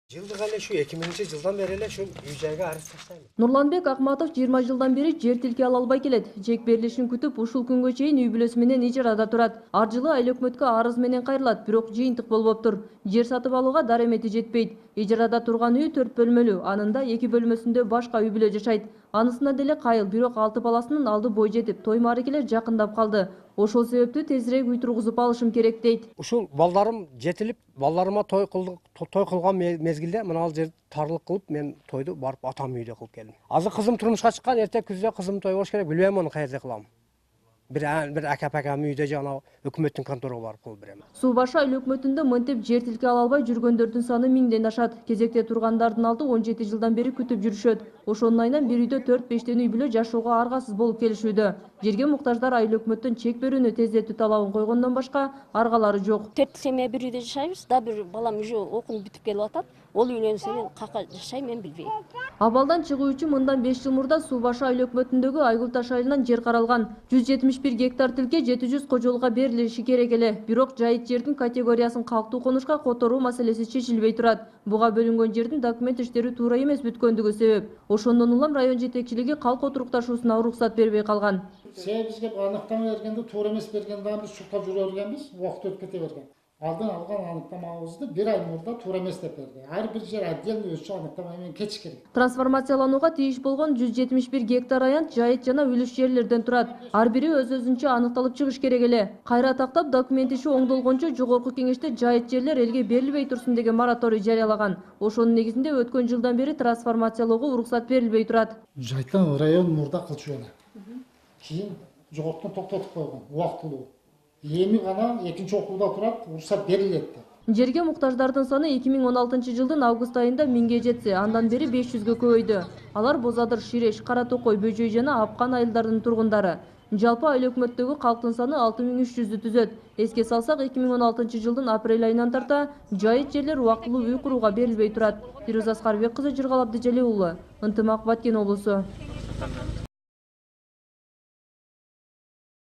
Жылдық әлі şu 2000-жылдан бері эле şu үй-жайга арыз таштайм. Нурланбек Акматов 20 жылдан бери жер тилке ала албай келет. Жек берилишин күтүп, ушул күнгө чейин үй бүлөсү менен ижарада турат. Ар жылы айыл өкмөткө арыз менен кайрылат, бирок жыйынтык болбоптур. Жер сатып алууга даремети жетпейт. Ижарада турган үй 4 бөлмөлүү, анында 2 бөлмөсүндө башка үй бүлө жашайт. Анысына деле кайыл, бирок 6 баласынын алды бой жетип, той мааракелер жакындап калды. Ошол себептүү тезирээк үй тургузуп алышым керек дейт. Ушул балдарым жетилип, балдарыма той кылган мезгилде мына жер тарлык кылып, мен тойду барып атам үйдө кылып келдим. Азыр кызым турмушка чыккан, эртең күздө кызым той болуш керек, билбейм аны каерде кылам. Bir aka-pakam үйдө жана өкмөттүн конторага барып кылып берем. Суу башы айыл өкмөтүндө мынтип жер тилке ала албай жүргөндөрдүн саны 1000ден ашат. Кезекте тургандардын алды 17 жылдан бери күтүп жүрүшөт. Ошонун айынан бир үйдө 4-5тен үй бүлө жашоого аргасыз болуп келишүүдө. Жерге муктаждар айыл өкмөттөн чек берүүнү тездетүү талабын койгондон башка аргалары жок. 4 семья бир үйдө жашайбыз, да бир балам уже окуп бүтүп келип атат. Ол үйлөнсө мен какка жашайм, мен билбейм. Абалдан чыгуу үчүн мындан 5 жыл мурда Суу башы айыл өкмөтүндөгү Айгул Таш айылынан жер каралган. 171 гектар тилке 700 кожолуга берилиши керек эле. Бирок жайыт жердин категориясын калктуу конушка которуу маселеси чечилбей турат. Буга бөлүнгөн жердин документ иштери туура эмес бүткөндүгү себеп. Ошондон улам район жетекчилиги калк отурукташуусуна уруксат бербей калган. Себеби бизге аныктама бергенде туура эмес бергенде биз чуркап жүрө бергенбиз, убакыт өтүп кете берген. Алдын алган аныктамабызды 1 ай мурда туура эмес деп берди. Ар бир жер отдельно өзүнчө аныктама менен keçиш керек. Трансформацияланууга тийиш болгон 171 гектар аянт жайыт жана үлүш жерлерден турат. Ар бири өз-өзүнчө аныкталып чыгыш керек эле. Кайра тактап документ иши оңдолгончо жогорку кеңеште жайыт жерлер элге берилбей турсун деген мораторий жарыялаган. Ошонун негизинде өткөн жылдан бери трансформациялоого уруксат берилбей турат. Жайыттан район мурда кылчу эле. Кийин жогортон токтотуп койгон, убактылуу. Эми гана экинчи окууда турат, уруксат берилет деп. Жерге муктаждардын саны 2016 жылдын август айында 1000ге жетсе, андан бери 500гө көбөйдү. Алар Бозадыр, Ширеш, Кара Токой, Бөжөй жана Апкан айылдарынын тургундары. Жалпы айыл өкмөттөгү калктын саны 6300 түзөт. Эске салсак, 2016 жылдын апрель айынан тарта жайыт жерлер убактылуу үй курууга берилбей турат. Фируза Аскарбек кызы, Жыргал Абдыжалил уулу, Ынтымак, Баткен облусу.